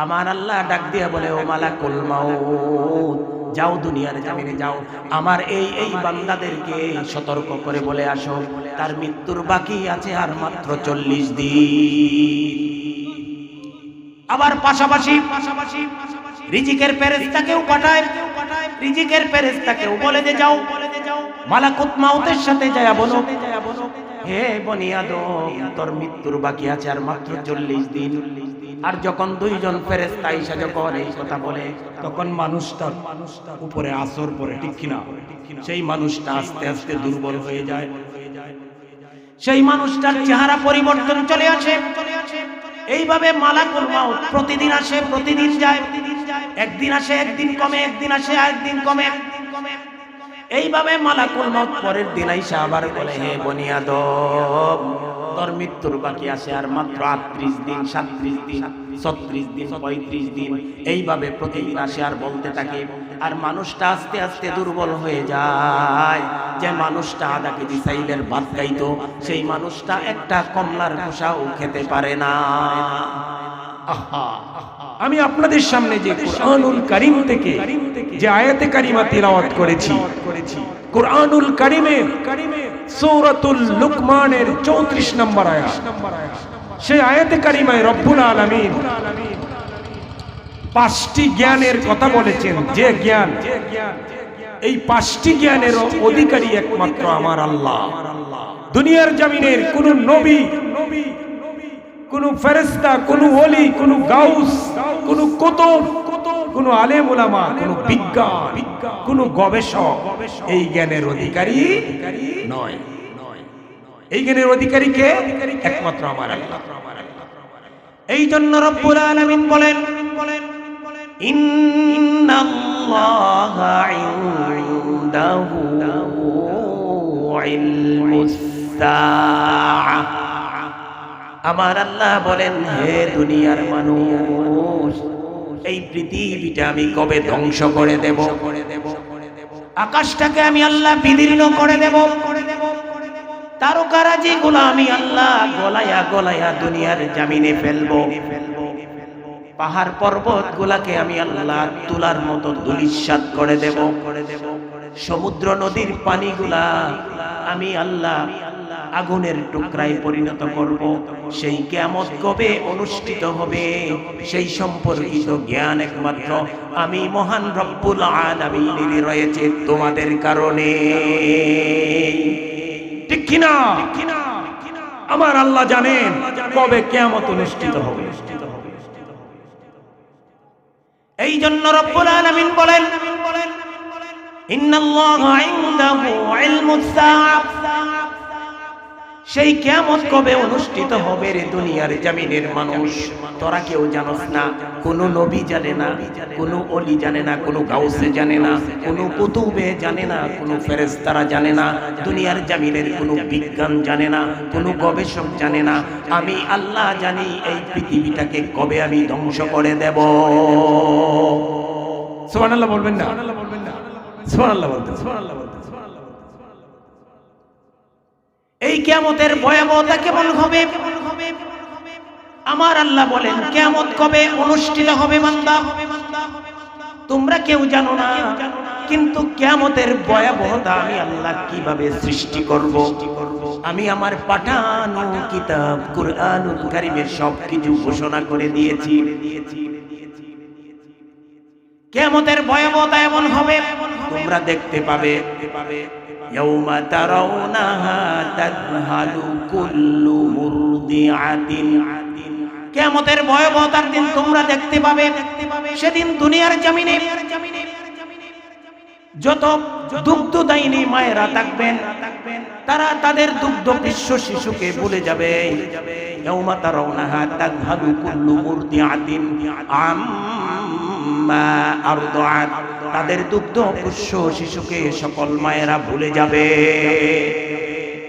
আমার আল্লাহ ডাক দিয়া বলে, ও মালাকুল মাউত, যাও দুনিয়ার জমিনে যাও, আমার এই বান্দাদেরকে সতর্ক করে বলে আসো, তার মৃত্যুর বাকি আছে আর মাত্র 40 দিন। আবার পাশাপাশি রিজিকের ফেরেশতাকেও পাঠায়, রিজিকের ফেরেশতাকেও বলে যে যাও মালাকুল মাউতের সাথে যায় বলো, হে বনি আদম, তোর মৃত্যুর বাকি আছে আর মাত্র 40 দিন। আর যখন দুইজন ফেরেশতা এসে যখন এই কথা বলে, তখন মানুষটার উপরে আসর পড়ে, ঠিক কিনা? সেই মানুষটা আস্তে আস্তে দুর্বল হয়ে যায়, সেই মানুষটার চেহারা পরিবর্তন চলে আসে। এইভাবে মালাকুল মাউত প্রতিদিন আসে, প্রতিদিন যায়, একদিন আসে একদিন কমে, একদিন আসে একদিন কমে। এইভাবে মালাকুল মাউত পরের দিন আইসা আবার বলে, হে বনি আদম, তোর মৃত্যুর বাকি আছে আর মাত্র 38 দিন, 37 দিন, 36 দিন, 35 দিন। এইভাবে প্রতিদিন আসে আর বলতে থাকে। আর মানুষটা আস্তে আস্তে দুর্বল হয়ে যায়। যে মানুষটা আধা কেজি চাইলের ভাত খাইতো, সেই মানুষটা একটা কমলার খোসাও খেতে পারে না। আহা, আমি আপনাদের সামনে যে কুরআনুল কারীম থেকে যে আয়াতে কারিমা তিলাওয়াত করেছি, কুরআনুল কারীমের সূরাতুল লুকমানের 34 নম্বর আয়াত, সেই আয়াতে কারিমায় রব্বুল আলামিন 5টি জ্ঞানের কথা বলেছেন। যে জ্ঞান, এই 5টি জ্ঞানের অধিকারী একমাত্র আমার আল্লাহ। দুনিয়ার জমিনের কোন নবী, কোন ফেরেশতা, কোন ওলি, কোন গাউস, কোন কুতুব, কোন আলেম উলামা, কোন বিজ্ঞান, কোন গবেষক এই জ্ঞানের অধিকারী নয়। এই জ্ঞানের অধিকারী কে? একমাত্র আমার আল্লাহ। এই জন্য রব্বুল আলামিন বলেন, ইন্নাল্লাহা ইনদাহু ইলমুস সাআহ। আমার আল্লাহ বলেন, হে দুনিয়ার মানুষ, এই পৃথিবীটা আমি কবে ধ্বংস করে দেব, আকাশটাকে আমি আল্লাহ বিদীর্ণ করে দেব, তারকারাজিগুলো আমি আল্লাহ গলায়া গলায়া দুনিয়ার জমিনে ফেলবো, পাহাড় পর্বত গুলাকে আমি আল্লাহ তুলার মতো ধূলিসাৎ করে দেব, সমুদ্র নদীর পানিগুলা আমি আল্লাহ আগুনের টুকরায় পরিণত করব। সেই কিয়ামত কবে অনুষ্ঠিত হবে সেই সম্পর্কিত জ্ঞান একমাত্র আমি মহান রব্বুল আলামিনের রয়েছে তোমাদের কারণে। ঠিক কিনা? আমার আল্লাহ জানেন কবে কিয়ামত অনুষ্ঠিত হবে। এই জন্য রব্বুল আলামিন বলেন, ইন্নাল্লাহা ইনদাহু ইলমুস সাআহ। সেই কিয়ামত কবে অনুষ্ঠিত হবে রে দুনিয়ার জমিনের মানুষ, তোরা কেউ জানোস না, কোনো নবী জানে না, কোনো ওলি জানে না, কোনো গাউসে জানে না, কোনো কুতুবে জানে না, কোনো ফেরেশতারা জানে না, দুনিয়ার জমিনের কোনো বিজ্ঞান জানে না, কোনো গবেষক জানে না। আমি আল্লাহ জানি এই পৃথিবীটাকে কবে আমি ধ্বংস করে দেব। সুবহানাল্লাহ বলবেন না? সুবহানাল্লাহ বলতেন। এই কিয়ামতের ভয়াবহতা কেমন হবে আমার আল্লাহ বলেন, কিয়ামত কবে অনুষ্ঠিত হবে বান্দা তোমরা কেউ জানো না, কিন্তু কিয়ামতের ভয়াবহতা আমি আল্লাহ কিভাবে সৃষ্টি করব, আমি আমার পাঠানো কিতাব কুরআনুল কারীমে সবকিছু ঘোষণা করে দিয়েছি। কিয়ামতের ভয়াবহতা এমন হবে তোমরা দেখতে পাবে, ইয়াউমা তারাউনাহা তাযহালু কুল্লু মুরদিআতিন। কিয়ামতের ভয়াবহতার দিন তোমরা দেখতে পাবে, সেদিন দুনিয়ার জমিনে যত দুগ্ধদায়িনী মায়েরা থাকবেন তারা তাদের দুগ্ধ বিশ্ব শিশুকে ভুলে যাবে। ইয়াউমা তারাউনাহা তাযহালু কুল্লু মুরদিআতিন আম্মা আরদাআত। তাদের দুগ্ধ পুষ্য শিশুকে সকল মায়েরা ভুলে যাবে।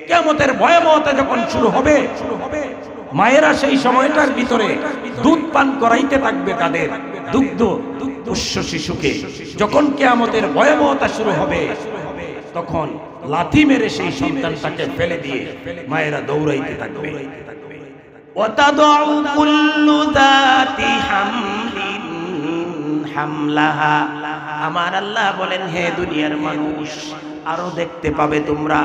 কিয়ামতের ভয়াবহতা যখন শুরু হবে, মায়েরা সেই সময়টার ভিতরে দুধ পান করাইতে থাকবে তাদের দুগ্ধ পুষ্য শিশুকে। যখন কিয়ামতের ভয়াবহতা শুরু হবে, তখন লাথি মেরে সেই সন্তানটাকে ফেলে দিয়ে মায়েরা দৌড়াইতে থাকবে। ওয়াতাদউ কুল্লু যাতি হামলিন হামলাহা। আমার আল্লাহ বলেন, হে দুনিয়ার মানুষ, আরো দেখতে পাবে তোমরা।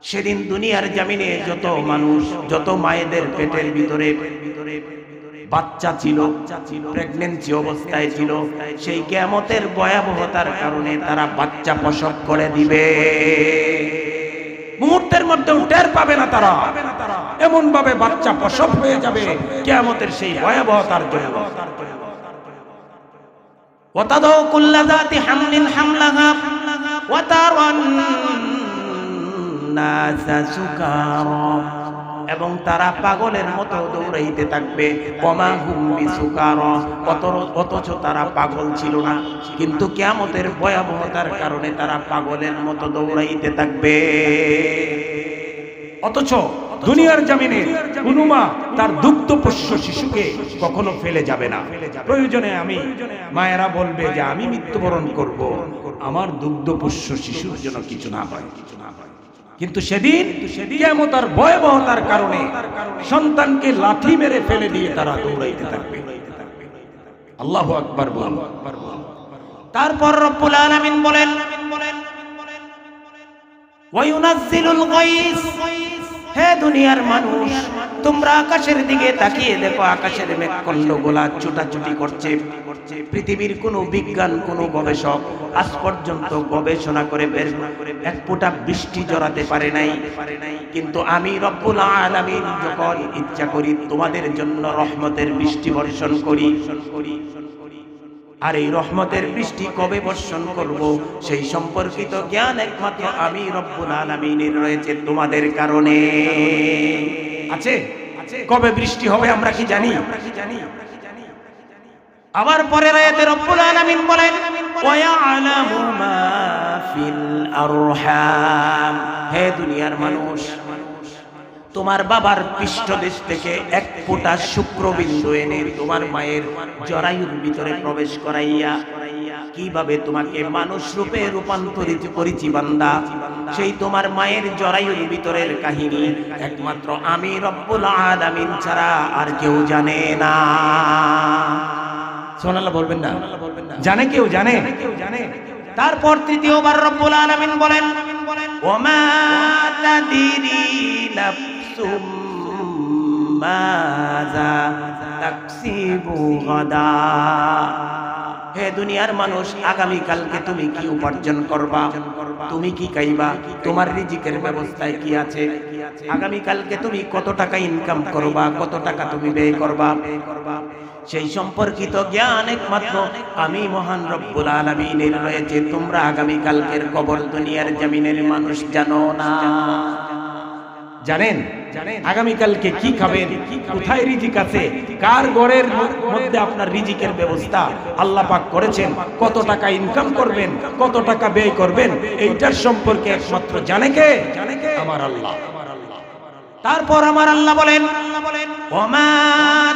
সেদিন দুনিয়ার জমিনে যত মানুষ, যত মায়েদের পেটের ভিতরে বাচ্চা ছিল, প্রেগন্যান্সি অবস্থায় ছিল, সেই কিয়ামতের ভয়াবহতার কারণে তারা বাচ্চা প্রসব করে দিবে। মুহূর্তের মধ্যেও টের পাবে না তারা, এমন ভাবে বাচ্চা প্রসব হয়ে যাবে কিয়ামতের সেই ভয়াবহতার জন্য। ওয়াতাদউ কুল্লা যাতি হামলিন হামলাহা ওয়া তারান নাসা সুকারা, এবং তারা পাগলের মতো দৌড়াইতে থাকবে। ওমা হুম বিসুকারা, অথচ তারা পাগল ছিল না, কিন্তু কিয়ামতের ভয়াবহতার কারণে তারা পাগলের মতো দৌড়াইতে থাকবে। অথচ দুনিয়ার জমিনে কোন মা তার দুগ্ধপোষ্য শিশুকে কখনো ফেলে যাবে না। প্রয়োজনে আমি মায়েরা বলবে যে আমি মৃত্যুবরণ করব, আমার দুগ্ধপোষ্য শিশুর জন্য কিছু না হয়। কিন্তু সেদিন কিয়ামতের ভয়াবহতার কারণে সন্তানকে লাঠি মেরে ফেলে দিয়ে তারা দৌড়াইতে থাকবে। আল্লাহু আকবার বল। তারপর রব্বুল আলামিন বলেন, ওয়ায়ুনাজ্জিলুল গায়স। হে দুনিয়ার মানুষ, তোমরা আকাশের দিকে তাকিয়ে দেখো, আকাশের মেঘখণ্ডগুলা ছুটাছুটি করছে। পৃথিবীর কোনো বিজ্ঞান, কোনো গবেষক আজ পর্যন্ত গবেষণা করে বের এক ফোঁটা বৃষ্টি জড়াতে পারে নাই। কিন্তু আমি রব্বুল আলামিন যখন ইচ্ছা করি তোমাদের জন্য রহমতের বৃষ্টি বর্ষণ করি। আর এই রহমতের বৃষ্টি কবে বর্ষণ করব, সেই সম্পর্কিত জ্ঞান একমাত্র আমি রব্বুল আলামিনের রয়েছে তোমাদের কারণে। আছে কবে বৃষ্টি হবে আমরা কি জানি? আবার পরের আয়াতে রব্বুল আলামিন বলেন, ওয়া ইয়ালামু মা ফিল আরহাম। হে দুনিয়ার মানুষ, তোমার বাবার পৃষ্ঠদেশ থেকে এক ফোঁটা শুক্রবিন্দু এনে তোমার মায়ের জরায়ুর ভিতরে প্রবেশ করাইয়া কিভাবে তোমাকে মানুষ রূপে রূপান্তরিত করেছি বান্দা, সেই তোমার মায়ের জরায়ুর ভিতরের কাহিনী একমাত্র আমি রব্বুল আলামিন ছাড়া আর কেউ জানে না। সুবহানাল্লাহ বলবেন না? জানে কেউ? জানে? তারপর তৃতীয়বার রব্বুল আলামিন বলেন, ওমা তাদরি নাফসুম মাযা তাকসিবু গাদা। হে দুনিয়ার মানুষ, আগামী কালকে তুমি কি উপার্জন করবা, তুমি কি খাইবা, তোমার রিজিকের ব্যবস্থায় কি আছে, আগামী কালকে তুমি কত টাকা ইনকাম করবা, কত টাকা তুমি ব্যয় করবা, সেই সম্পর্কিত জ্ঞান একমাত্র আমি মহান রব্বুল আলামিনের রয়েছে। তোমরা আগামী কালকের খবর দুনিয়ার জমিনের মানুষ জানো না। জানেন আগামীকালকে কি খাবেন, কোথায় রিজিক আছে, কার ঘরের মধ্যে আপনার রিজিকের ব্যবস্থা আল্লাহ পাক করেছেন, কত টাকা ইনকাম করবেন, কত টাকা ব্যয় করবেন, এইটার সম্পর্কে একমাত্র জানে কে? আমার আল্লাহ। তারপর আমার আল্লাহ বলেন, ওমা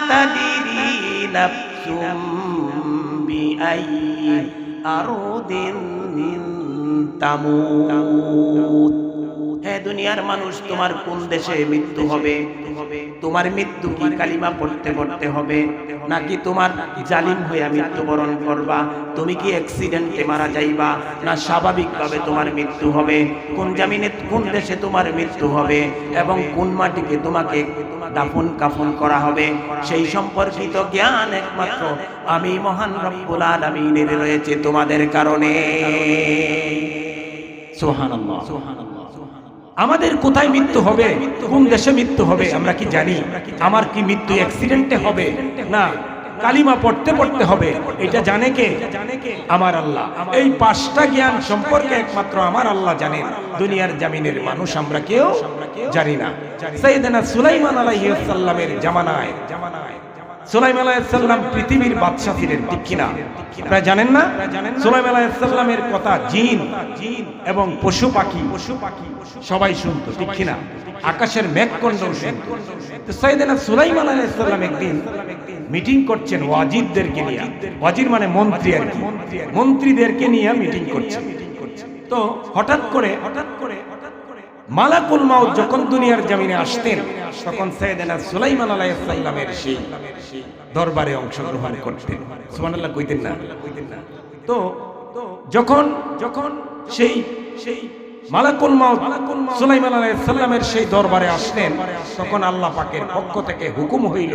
তাদরি নাফসুম বিআইয়ি আরদিন তামুত। হে দুনিয়ার মানুষ, তোমার কোন দেশে মৃত্যু হবে, তোমার মৃত্যু কি কালিমা পড়তে পড়তে হবে, নাকি তোমার জালিম হয়ে মৃত্যুবরণ করবা, তুমি কি অ্যাক্সিডেন্টে মারা যাইবা, না স্বাভাবিকভাবে তোমার মৃত্যু হবে, কোন জমিনে কোন দেশে তোমার মৃত্যু হবে, এবং কোন মাটিকে তোমাকে দাফন কাফন করা হবে, সেই সম্পর্কিত জ্ঞান একমাত্র আমি মহান রব্বুল আলামিনের রয়েছে তোমাদের কারণে। সুবহানাল্লাহ। আমাদের কোথায় মৃত্যু হবে, কোন দেশে মৃত্যু হবে আমরা কি জানি? আমার কি মৃত্যু অ্যাক্সিডেন্টে হবে, না কালিমা পড়তে পড়তে হবে, এটা জানে কে? আমার আল্লাহ। এই পাঁচটা জ্ঞান সম্পর্কে একমাত্র আমার আল্লাহ জানেন, দুনিয়ার জমিনের মানুষ আমরা কেউ জানি না। সাইয়েদনা সুলাইমান আলাইহিস সালামের জামানায় সুলাইমান আলাইহিস সালাম পৃথিবীর বাদশা ছিলেন, ঠিক কিনা? আপনারা জানেন না? সুলাইমান আলাইহিস সালামের কথা জিন এবং পশু পাখি সবাই শুনতো, ঠিক কিনা? আকাশের মেঘখণ্ডও শুনতো। তো সাইয়েদনা সুলাইমান আলাইহিস সালাম একদিন মিটিং করছেন ওয়াজিরদেরকে নিয়ে, ওয়াজির মানে মন্ত্রী আর কি, মন্ত্রীদেরকে নিয়ে মিটিং করছেন। তো হঠাৎ করে মালাকুল মাউত যখন দুনিয়ার জমিনে আসতেন তখন সাইয়েদনা সুলাইমান আলাইহিস সালামের সেই দরবারে অংশগ্রহণ করতেন। সুবহানাল্লাহ কইতেন না? তো যখন সেই মালাকুল মাউত সুলাইমান আলাইহিস সালামের সেই দরবারে আসলেন তখন আল্লাহ পাকের পক্ষ থেকে হুকুম হইল,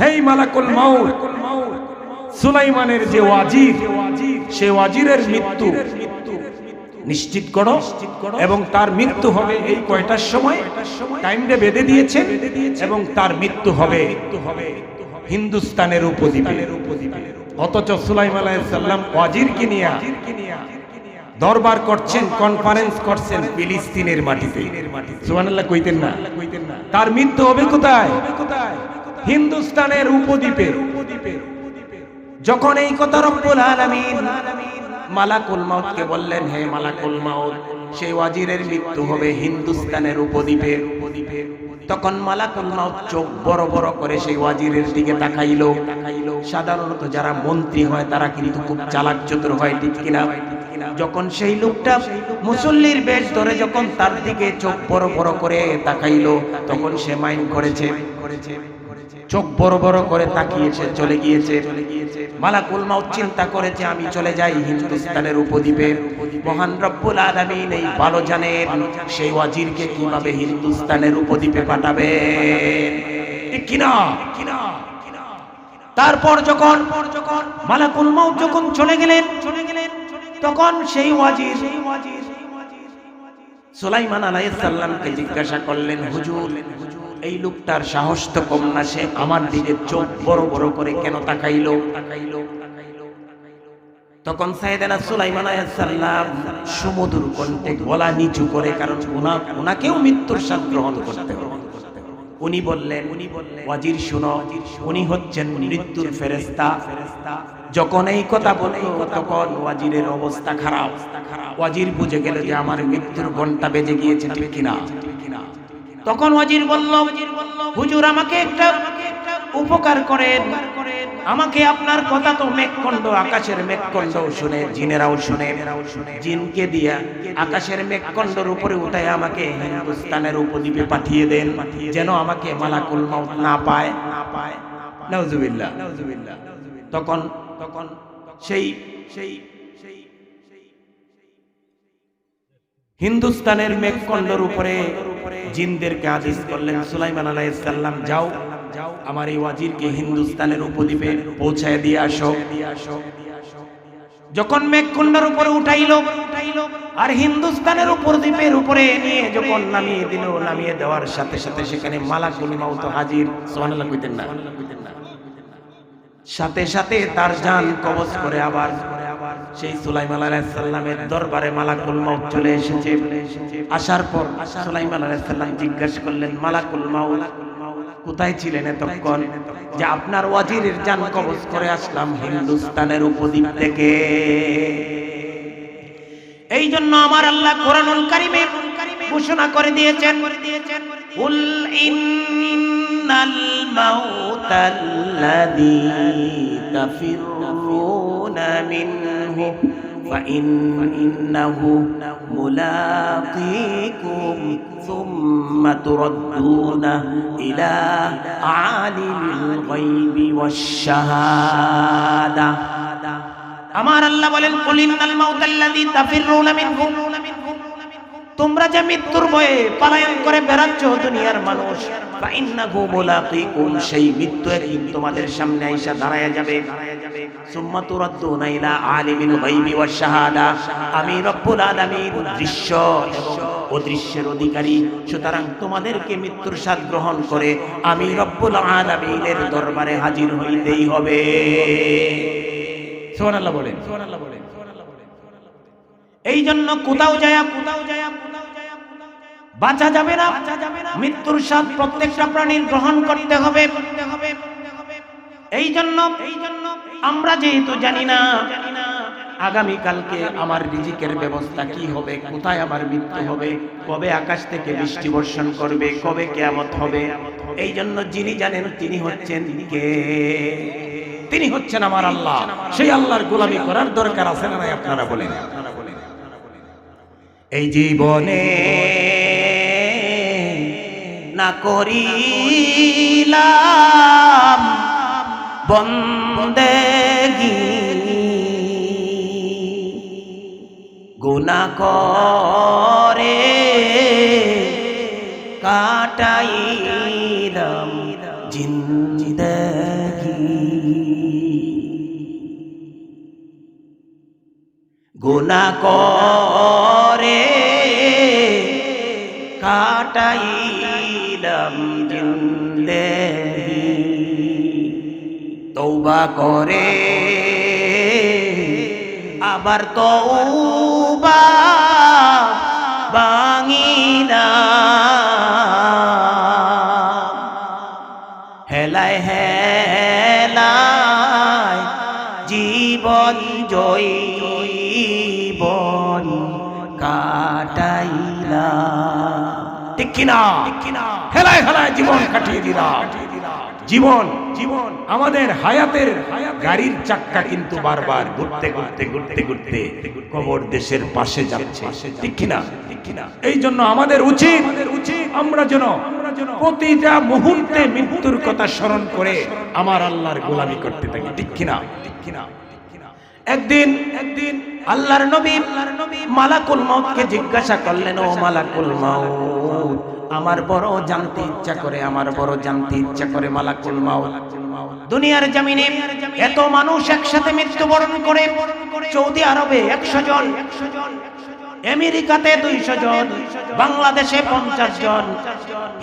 হে মালাকুল মাউত, সুলাইমানের যে ওয়াজির, সেই ওয়াজিরের মৃত্যু নিশ্চিত করো এবং তার মৃত্যু হবে এই কয়টার সময়, টাইমটা বেঁধে দিয়েছে, এবং তার মৃত্যু হবে হিন্দুস্তানের উপদ্বীপে। অথচ সুলাইমান আলাইহিস সালাম ওয়াজিরকে নিয়ে দরবার করছেন, কনফারেন্স করছেন ফিলিস্তিনের মাটিতে। সুবহানাল্লাহ কইতেন না? তার মৃত্যু হবে কোথায়? হিন্দুস্তানের উপদ্বীপে। যখন এই কথা রব্বুল আলামিন মালাকুল মাউতকে বললেন, হে মালাকুল মাউত, সেই ওয়াজিরের মৃত্যু হবে হিন্দুস্তানের উপদ্বীপে, তখন মালাকুল মাউত চোখ বড় বড় করে সেই ওয়াজিরের দিকে তাকাইলো। সাধারণত যারা মন্ত্রী হয় তারা কিন্তু খুব চালাক চতুর হয়, ঠিক কিনা? যখন সেই লোকটা মুসল্লির বেশ ধরে যখন তার দিকে চোখ বড় বড় করে তাকাইলো, তখন সে মাইন্ড করেছে, চোখ বড় বড় করে তাকিয়েছে, চলে গিয়েছে। মালাকুল মাউত চিন্তা করেছে, আমি চলে যাই হিন্দুস্তানের উপদ্বীপে। মহান রব্বুল আলামিন এই ভালো জানেন সেই ওয়াজিরকে কিভাবে হিন্দুস্তানের উপদ্বীপে পাঠাবে, ঠিক কিনা? তারপর যখন মালাকুল মাউত যখন চলে গেলেন তখন সেই ওয়াজির সুলাইমান আলাইহিস সালামকে জিজ্ঞাসা করলেন, হুজুর, এই লোকটার সাহস তো কম না, সে আমার দিকে চোখ বড় বড় করে কেন তাকাইলো? তখন সাইয়েদনা সুলাইমান আলাইহিস সালাম সুমধুর কণ্ঠে গলা নিচু করে, কারণ উনাকেও মৃত্যুর স্বাদ গ্রহণ করতে হবে, উনি বললেন, ওয়াজির শুনো, উনি হচ্ছেন মৃত্যুর ফেরেশতা। যখন এই কথা বলল তখন ওয়াজিরের অবস্থা খারাপ। ওয়াজির বুঝে গেল যে আমার মৃত্যুর ঘন্টা বেজে গিয়েছে, ঠিক কিনা? তখন ওয়াজির বলল, হুজুর, আমাকে একটা উপকার করেন, আমাকে আপনার কথা তো মেঘখণ্ড, আকাশের মেঘখণ্ড শুনে জিনেরাও শুনে, জিনকে দিয়া আকাশের মেঘখণ্ডের উপরে উঠায় আমাকে হিন্দুস্তানের উপদ্বীপে পাঠিয়ে দেন, যেন আমাকে মালাকুল মাউত না পায়। নাউজুবিল্লাহ। তখন সেই হিন্দুস্তানের মেঘখণ্ডের উপরে জিনদেরকে আদেশ করলেন, সুলাইমান আলাইহিস সালাম, যাও আমার এই ওয়াজিরকে হিন্দুস্তানের উপদ্বীপে পৌঁছায় দিয়ে আসো। যখন মেঘখণ্ডের উপরে উঠাইলো আর হিন্দুস্তানের উপদ্বীপের উপরে নিয়ে যখন নামিয়ে দিল, নামিয়ে দেওয়ার সাথে সাথে সেখানে মালাকুল মাউত হাজির। সুবহানাল্লাহ কইতেন না? সাথে সাথে তার জান কবজ করে আবার সেই সুলাইমান আলাইহিস সালামের দরবারে মালাকুল মাউত চলে এসেছে। আসার পর সুলাইমান আলাইহিস সালাম জিজ্ঞাসা করলেন, মালাকুল মাউত কোথায় ছিলেন এতক্ষণ? যে আপনার ওয়াজিরের জান কবজ করে আসলাম হিন্দুস্তানের উপদ্বীপ থেকে। এই জন্য আমার আল্লাহ কোরআনুল কারীমে ঘোষণা করে দিয়েছেন, কুল ইন্নাল মাউতাল্লাযী তাফিরুনা মিনহু ফাইন্নাহু মুলাকীকুম সুম্মা তুরাদ্দুনা ইলা আলিমিল গায়বি ওয়াশ শাহাদা। আমার আল্লাহ বলেন, কুল ইন্নাল মাউতাল্লাযী তাফিরুনা মিনহু, তোমরা যে মৃত্যুর ভয়ে পলায়ন করে বেড়াচ্ছ দুনিয়ার মানুষ, ফাইন্নাহু মুলাকীকুম, সেই মৃত্যু একদিন তোমাদের সামনে আইসা দাঁড়ায়া যাবে। সুম্মা তুরাদ্দুনা ইলা আলিমিল গায়বি ওয়াশ শাহাদা, আমি রব্বুল আলামিন দৃশ্য এবং অদৃশ্যের অধিকারী, সুতরাং তোমাদেরকে মৃত্যুর স্বাদ গ্রহণ করে আমি রব্বুল আলামিনের দরবারে হাজির হইতেই হবে। সুবহানাল্লাহ বলেন। এই জন্য কোথাও যায় বাঁচা যাবে না, মৃত্যুর স্বাদ প্রত্যেকটা প্রাণীর গ্রহণ করতে হবে। এই জন্য আমরা যেহেতু জানি না আগামী কালকে আমার রিজিকের ব্যবস্থা কি হবে, কোথায় আমার মৃত্যু হবে, কবে আকাশ থেকে বৃষ্টি বর্ষণ করবে, কবে কিয়ামত হবে, এই জন্য যিনি জানেন তিনি হচ্ছেন কে? তিনি হচ্ছেন আমার আল্লাহ। সেই আল্লাহর গোলামি করার দরকার আছে না নাই? আপনারা বলেন। এই জীবনে না করিলাম বন্দেগি, গুনাহ করে কাটাইলাম জিন্দেগি, গুনাহ করে কাটাইলাম জিন্দেগি, তওবা করে আবার তওবা ভাঙিলাম, হেলায় হেলায় জীবন জৈবন কাটাইলাম। ঠিক কিনা? হেলায় হেলায় জীবন কাটিয়ে দিলাম। জীবন জীবন আমাদের হায়াতের গাড়ির চাক্কা কিন্তু বারবার ঘুরতে ঘুরতে ঘুরতে ঘুরতে কবর দেশের পাশে যাচ্ছে। ঠিক কিনা? এই জন্য আমাদের উচিত আমরা যেন প্রতিটা মুহূর্তে মৃত্যুর কথা স্মরণ করে আমার আল্লাহর গোলামি করতে থাকি। ঠিক কিনা? একদিন আল্লাহর নবী মালাকুল মউতকে জিজ্ঞাসা করলেন, ও মালাকুল মাউত, আমার বড় জানতে ইচ্ছা করে, আমার বড় জানতে ইচ্ছা করে মালাকুল মাউত, দুনিয়ার জমিনে এত মানুষ একসাথে মৃত্যুবরণ করে, সৌদি আরবে 100 জন, আমেরিকাতে 200 জন, বাংলাদেশে 50 জন,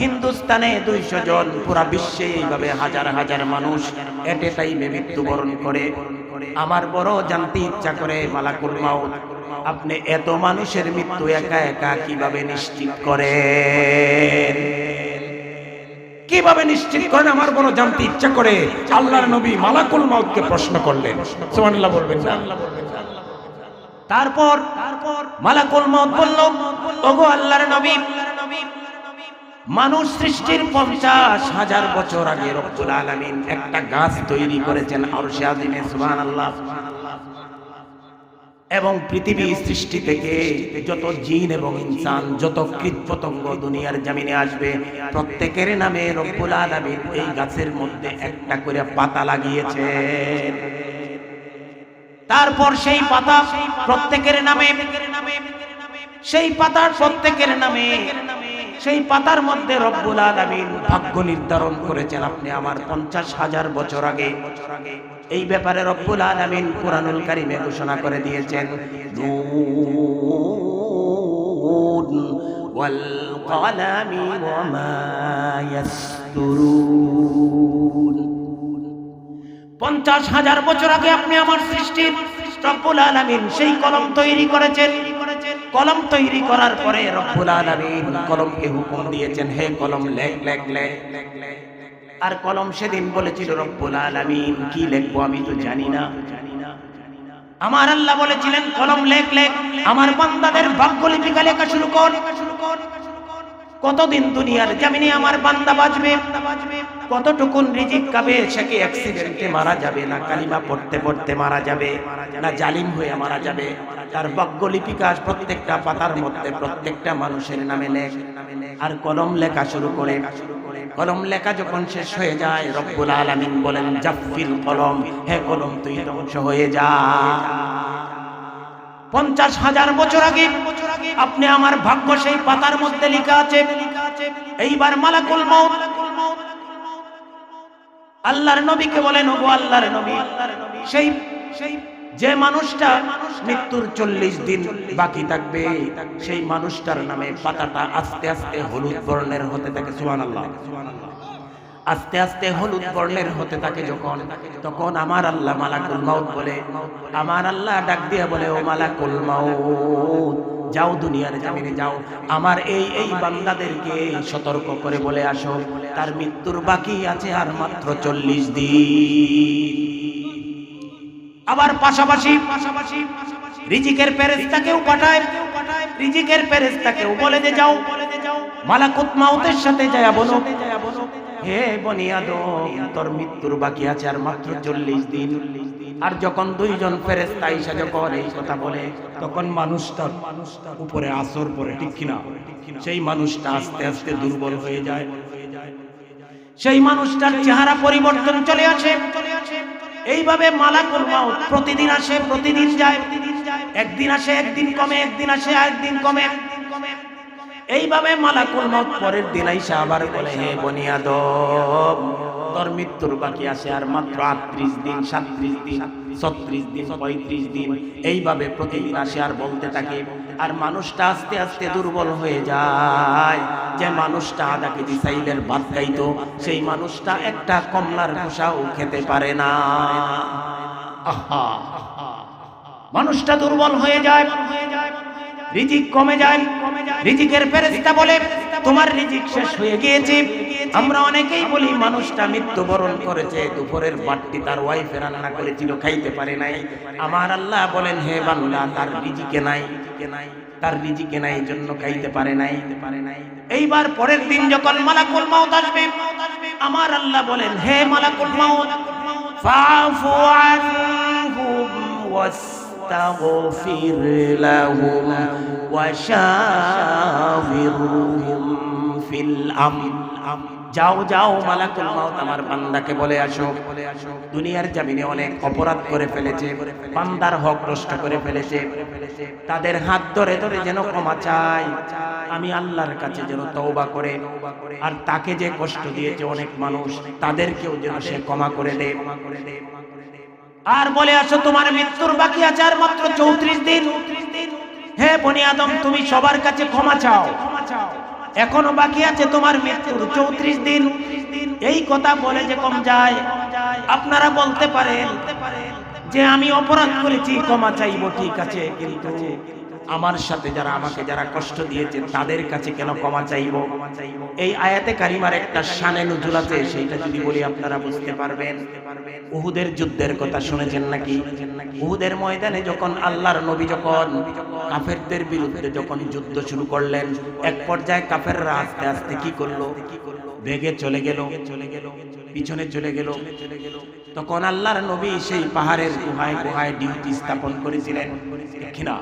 হিন্দুস্তানে 200 জন, পুরা বিশ্বে এইভাবে হাজার হাজার মানুষ এট এ টাইমে মৃত্যুবরণ করে। আমার বড় জানতে ইচ্ছা করে মালাকুল মাউত, আপনি এত মানুষের মৃত্যু একা একা কিভাবে নিশ্চিত করেন? কিভাবে নিশ্চিত করেন? আমার বড় জানতে ইচ্ছা করে। আল্লাহর নবী মালাকুল মাউতকে প্রশ্ন করলেন। সুবহানাল্লাহ বলবেন না? তারপর মালাকুল মউত বলল, ওগো আল্লাহর নবী, মানুষ সৃষ্টির 50,000 বছর আগে রব্বুল আলামিন একটা গাছ তৈরি করেছেন আরশে আজিমে, সুবহানাল্লাহ। এবং পৃথিবী সৃষ্টি থেকে যত জিন এবং ইনসান, যত কীটপতঙ্গ দুনিয়ার জমিনে আসবে, প্রত্যেকের নামে রব্বুল আলামিন এই গাছের মধ্যে একটা করে পাতা লাগিয়েছেন। তারপর সেই পাতা প্রত্যেকের নামে, সেই পাতার প্রত্যেকের নামে, সেই পাতার মধ্যে রব্বুল আলামিন ভাগ্য নির্ধারণ করেছেন আপনি আমার 50,000 বছর আগে। এই ব্যাপারে রব্বুল আলামিন কুরআনুল কারীমে ঘোষণা করে দিয়েছেন, নুন ওয়াল কলামি ওয়া মা ইয়াসতুরুন। 50,000 বছর আগে আপনি আমার সৃষ্টির রব্বুল আলামিন সেই কলম তৈরি করেছেন। কলম তৈরি করার পরে রব্বুল আলামিন কলমকে হুকুম দিয়েছেন, হে কলম লেখ লেখ লেখ। আর কলম সেদিন বলেছিল, রব্বুল আলামিন কি লিখবো আমি তো জানি না। আমার আল্লাহ বলেছিলেন, কলম লেখ লেখ, আমার বান্দাদের ভাগ্যলিপিকা লেখা শুরু কর। কতদিন দুনিয়ার জমিনে আমার বান্দা বাঁচবে, কতটুকুন রিজিক খাবে, সে কি অ্যাক্সিডেন্টে মারা যাবে, না কালিমা পড়তে পড়তে মারা যাবে, না জালিম হয়ে মারা যাবে, তার ভাগ্যলিপিকা প্রত্যেকটা পাতার মধ্যে প্রত্যেকটা মানুষের নামে লেখ। আর কলম লেখা শুরু করে, কলম লেখা যখন শেষ হয়ে যায় রব্বুল আলামিন বলেন, জাফিল কলম, হে কলম তুই ধ্বংস হয়ে যা। 50,000 বছর আগে আপনি আমার ভাগ্য সেই পাতার মধ্যে লেখা আছে। এইবার মালাকুল মউত আল্লাহর নবীকে বলেন, ওগো আল্লাহর নবী, সেই যে মানুষটা মৃত্যুর 40 দিন বাকি থাকবে, সেই মানুষটার নামে পাতাটা আস্তে আস্তে হলুদ বর্ণের হতে থাকে। সুবহানাল্লাহ। আস্তে আস্তে হলুদ বর্ণের হতে থাকে যখন, তখন আমার আল্লাহ মালাকুল মউত বলে, আমার আল্লাহ ডাক দিয়ে বলে, ও মালাকুল মউত, যাও দুনিয়ার জমিনে যাও, আমার এই বান্দাদেরকে সতর্ক করে বলে আসো, তার মৃত্যুর বাকি আছে আর মাত্র 40 দিন। আবার পাশাপাশি রিজিকের ফেরেশতাকেও পাঠায়, রিজিকের ফেরেশতাকেও বলে যে যাও মালাকুল মউতের সাথে যায় বলো, হে বনি আদম, তোর মৃত্যুর বাকি আছে আর মাত্র 40 দিন। আর যখন দুইজন ফেরেশতা এসে যখন এই কথা বলে, তখন মানুষটার উপরে আসর পড়ে, ঠিক কিনা? সেই মানুষটা আস্তে আস্তে দুর্বল হয়ে যায়, সেই মানুষটার চেহারা পরিবর্তন চলে আসে। এইভাবে মালাকুল মাউত প্রতিদিন আসে, প্রতিদিন যায়, একদিন আসে একদিন কমে, একদিন আসে একদিন কমে। এইভাবে মালাকুল মাউত পরের দিন আইসা আবার বলে, হে বনি আদম, তোর মৃত্যুর বাকি আছে আর মাত্র 38 দিন, 37 দিন, 36 দিন, 35 দিন। এইভাবে প্রতিদিন আসে আর বলতে থাকে। আর মানুষটা আস্তে আস্তে দুর্বল হয়ে যায়। যে মানুষটা আধা কেজি চাইলের ভাত খাইতো, সেই মানুষটা একটা কমলার খোসাও খেতে পারে না। আহা, মানুষটা দুর্বল হয়ে যায়, রিজিক কমে যায়। রিজিকের ফেরেশতা বলে, তোমার রিজিক শেষ হয়ে গিয়েছে। আমরা অনেকেই বলি মানুষটা মৃত্যুবরণ করেছে, দুপুরের বাটটি তার ওয়াইফে রান্না করেছিল, খাইতে পারে নাই। আমার আল্লাহ বলেন, হে বান্দা, তার রিজিকে নাই, তার রিজিকে নাই, জন্য খাইতে পারে নাই। এইবার পরের দিন যখন মালাকুল মাউত আসবে, আমার আল্লাহ বলেন, হে মালাকুল মাউত, ফাফু আনহুম واستغفر لهم وشاورهم في الأمر। যাও যাও মালাকুল মাউত আমার বান্দাকে বলে আসো, দুনিয়ার জমিনে অনেক অপরাধ করে ফেলেছে, বান্দার হক নষ্ট করে ফেলেছে, তাদের হাত ধরে ধরে যেন ক্ষমা চায়, আমি আল্লাহর কাছে যেন তওবা করে, আর তাকে যে কষ্ট দিয়েছে অনেক মানুষ, তাদেরকেও যেন সে ক্ষমা করে দেয়। আর বলে আসো, তোমার মৃত্যুর বাকি আছে আর মাত্র 34 দিন। হে বনি আদম, তুমি সবার কাছে ক্ষমা চাও, এখনো বাকি আছে তোমার মৃত্যুর 34 দিন। এই কথা বলে যে কম যায়। আপনারা বলতে পারেন যে আমি অপরাধ করেছি, ক্ষমা চাইবো, ঠিক আছে, কিন্তু আমার সাথে যারা আমাকে যারা কষ্ট দিয়েছে তাদের কাছে কেন ক্ষমা চাইবো? এই আয়াতে কারিমার একটা শানে নুজুল আছে, সেইটা যদি বলি আপনারা বুঝতে পারবেন। উহুদের যুদ্ধের কথা শুনেছেন নাকি? উহুদের ময়দানে যখন আল্লাহর নবী যখন কাফেরদের বিরুদ্ধে যখন যুদ্ধ শুরু করলেন, এক পর্যায়ে কাফেররা আস্তে আস্তে কি করলো? বেগে চলে গেল, পিছনে চলে গেল। তখন আল্লাহর নবী সেই পাহাড়ের গুহায় গুহায় ডিউটি স্থাপন করেছিলেন, ঠিক না?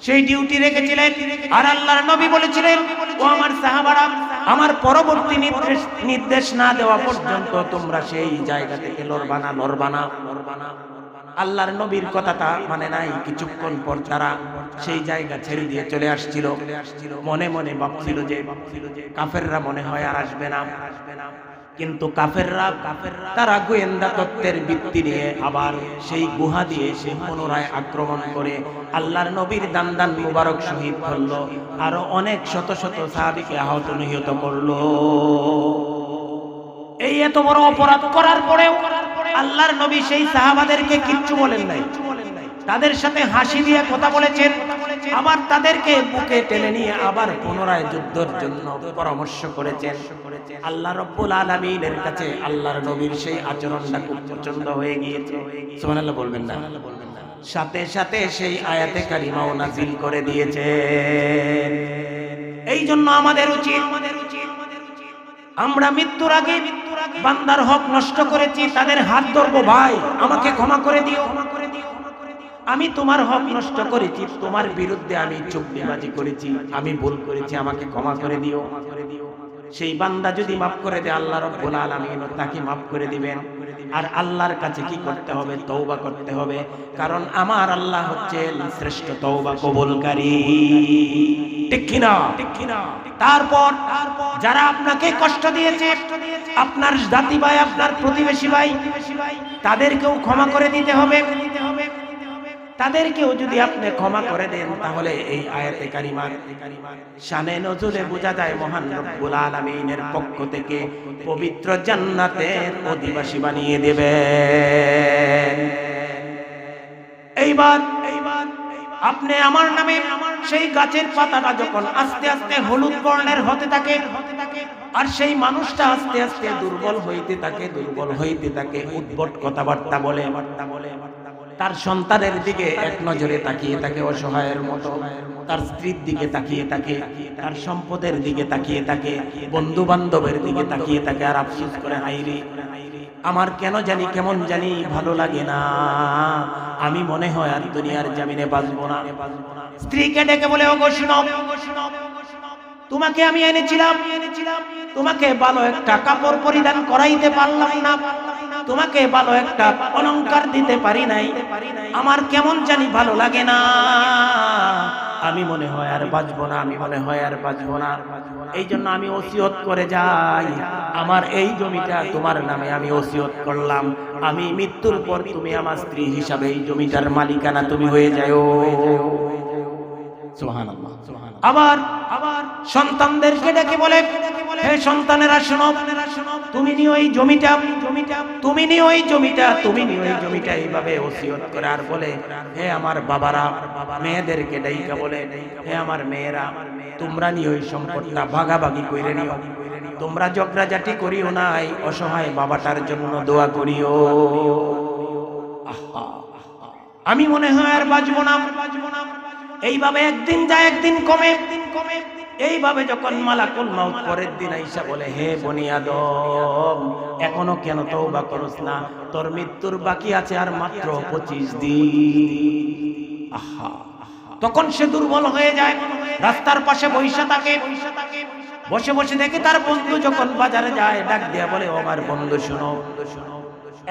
সেই ডিউটি রেখেছিলেন। আর আল্লাহর নবী বলেছিলেন, ও আমার সাহাবারা, আমার পরবর্তী নির্দেশ না দেওয়া পর্যন্ত তোমরা সেই জায়গা থেকে লড়বা না। আল্লাহর নবীর কথাটা মানে নাই। কিছুক্ষণ পর তারা সেই জায়গা ছেড়ে দিয়ে চলে আসছিল। মনে মনে ভাবছিল যে কাফেররা মনে হয় আর আসবে না। কিন্তু কাফেররা তারা গোয়েন্দা তত্ত্বের ভিত্তি নিয়ে আবার সেই গুহা দিয়ে সে পুনরায় আক্রমণ করে আল্লাহর নবীর দান মুবারক শহীদ করলো, আরো অনেক শত শত সাহাবীকে আহত নিহত করলো। এই এত বড় অপরাধ করার পরেও আল্লাহর নবী সেই সাহাবাদেরকে কিচ্ছু বলেন নাই, তাদের সাথে হাসি দিয়ে কথা বলেছেন, আবার তাদেরকে বুকে টেনে নিয়ে আবার পুনরায় যুদ্ধের জন্য পরামর্শ করেছেন। আল্লাহ রাব্বুল আলামিনের কাছে আল্লাহর নবীর সেই আচরণটা খুব পছন্দ হয়ে গিয়েছে। সুবহানাল্লাহ বলবেন না? সাথে সাথে সেই আয়াতে কারিমাও নাজিল করে দিয়েছে। এই জন্য আমাদের উচিত, আমরা মৃত্যুর আগে বান্দার হক নষ্ট করেছি, তাদের হাত ধরবো, ভাই আমাকে ক্ষমা করে দিও, আমি তোমার হক নষ্ট করেছি, তোমার বিরুদ্ধে আমি চুক্তিবাজি করেছি, আমি ভুল করেছি, আমাকে ক্ষমা করে দিও। সেই বান্দা যদি মাফ করে দেয়, আল্লাহ রাব্বুল আলামিন তাকে মাফ করে দিবেন। আর আল্লাহর কাছে কি করতে হবে? তওবা করতে হবে, কারণ আমার আল্লাহ হচ্ছেন শ্রেষ্ঠ তওবা কবুলকারী, ঠিক কিনা? তারপর যারা আপনাকে কষ্ট দিয়েছে, আপনার জাতি ভাই, আপনার প্রতিবেশী ভাই, তাদেরকেও ক্ষমা করে দিতে হবে। তাদেরকেও যদি আপনি ক্ষমা করে দেন, তাহলে এই আয়াতে কারিমার শানে নজুলে বোঝা যায় মহান রব্বুল আলামিনের পক্ষ থেকে পবিত্র জান্নাতের অধিবাসী বানিয়ে দেবে। এইবার আপনি আমার নামে সেই গাছের পাতাটা যখন আস্তে আস্তে হলুদ বর্ণের হতে থাকে, আর সেই মানুষটা আস্তে আস্তে দুর্বল হইতে থাকে, উদ্ভট কথাবার্তা বলে, তার সন্তানের দিকে এক নজরে তাকিয়ে থাকে অসহায়ের মতো, তার স্ত্রীর দিকে তাকিয়ে থাকে, তার সম্পদের দিকে তাকিয়ে থাকে, বন্ধু বান্ধবের দিকে তাকিয়ে থাকে, আর আফসোস করে হাইরে আমার কেন জানি কেমন জানি ভালো লাগে না, আমি মনে হয় আর দুনিয়ার জমিনে বাঁচবো না। স্ত্রীকে ডেকে বলে, ওগো শুনো, তোমাকে আমি এনেছিলাম, তোমাকে ভালো একটা কাপড় পরিধান করাইতে পারলাম না, তোমাকে ভালো একটা অলংকার দিতে পারি নাই, আমার কেমন জানি ভালো লাগে না, আমি মনে হয় আর বাঁচবো না, আমি মনে হয় আর বাঁচবো না। এই জন্য আমি ওসিয়ত করে যাই, আমার এই জমিটা তোমার নামে আমি ওসিয়ত করলাম, আমি মৃত্যুর পর তুমি আমার স্ত্রী হিসাবে এই জমিটার মালিকানা তুমি হয়ে যাও। সুবহানাল্লাহ। আবার সন্তানদেরকে ডেকে বলে, হে সন্তানেরা শোনো, তুমি নিও এই জমিটা, তুমি নিও এই জমিটা, তুমি নিও এই জমিটা, এইভাবে ওসিয়ত করে। আর বলে, হে আমার বাবারা, মেয়েদেরকে ডাইকা বলে, হে আমার মেয়েরা, তোমরা নিও এই সম্পদটা, ভাগাভাগি কইরে নিও, তোমরা ঝগড়াঝাটি করিও না, এই অসহায় বাবাটার জন্য দোয়া করিও। আহা, আমি মনে হয় আর বাঁচবো না। এইভাবে একদিন যায় একদিন কমে, এইভাবে যখন মালাকুল মাউত পরের দিন আইসা বলে, হে বনি আদম, এখনো কেন তওবা করছ না? তোর মৃত্যুর বাকি আছে আর মাত্র 25 দিন। আহা, তখন সে দুর্বল হয়ে যায়, রাস্তার পাশে বসে থাকে, বসে বসে দেখে তার বন্ধু যখন বাজারে যায়, ডাক দিয়া বলে, ও আমার বন্ধু শোনো,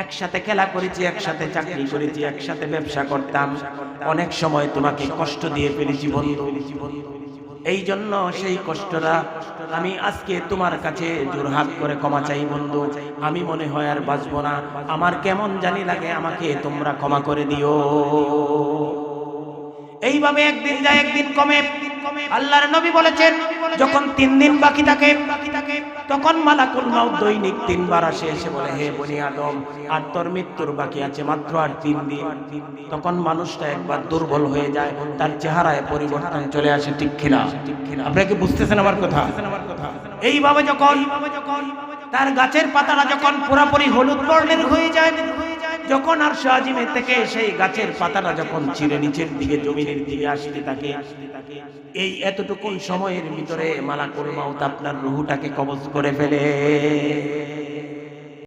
একসাথে খেলা করেছি, একসাথে চাকরি করেছি, একসাথে ব্যবসা করতাম, অনেক সময় তোমাকে কষ্ট দিয়ে ফেলেছি বন্ধু, এই জন্য সেই কষ্টটা আমি আজকে তোমার কাছে জোরহাত করে ক্ষমা চাই বন্ধু, আমি মনে হয় আর বাঁচবো না, আমার কেমন জানি লাগে, আমাকে তোমরা ক্ষমা করে দিও। এইভাবে একদিন যায় একদিন কমে। আল্লাহর নবী বলেছেন, যখন 3 দিন বাকি থাকে, তখন মালাকুল মাউত দৈনিক 3 বার আসে, এসে বলে, হে বনি আদম, আর তোর মৃত্যুর বাকি আছে মাত্র আর 3 দিন। তখন মানুষটা একবার দুর্বল হয়ে যায়, তার চেহারায় পরিবর্তন চলে আসে। ঠিক কিনা? আপনারা কি বুঝতেছেন আমার কথা? এইভাবে যখন তার গাছের পাতাটা যখন পুরোপুরি হলুদ বর্ণের হয়ে যায়, যখন আর আজিমে থেকে সেই গাছের পাতাটা যখন ছিঁড়ে নিচের দিকে জমিনের দিকে আসতে থাকে, এই এতটুকু সময়ের ভিতরে মালাকুল মাউত আপনার রূহটাকে কবজ করে ফেলে।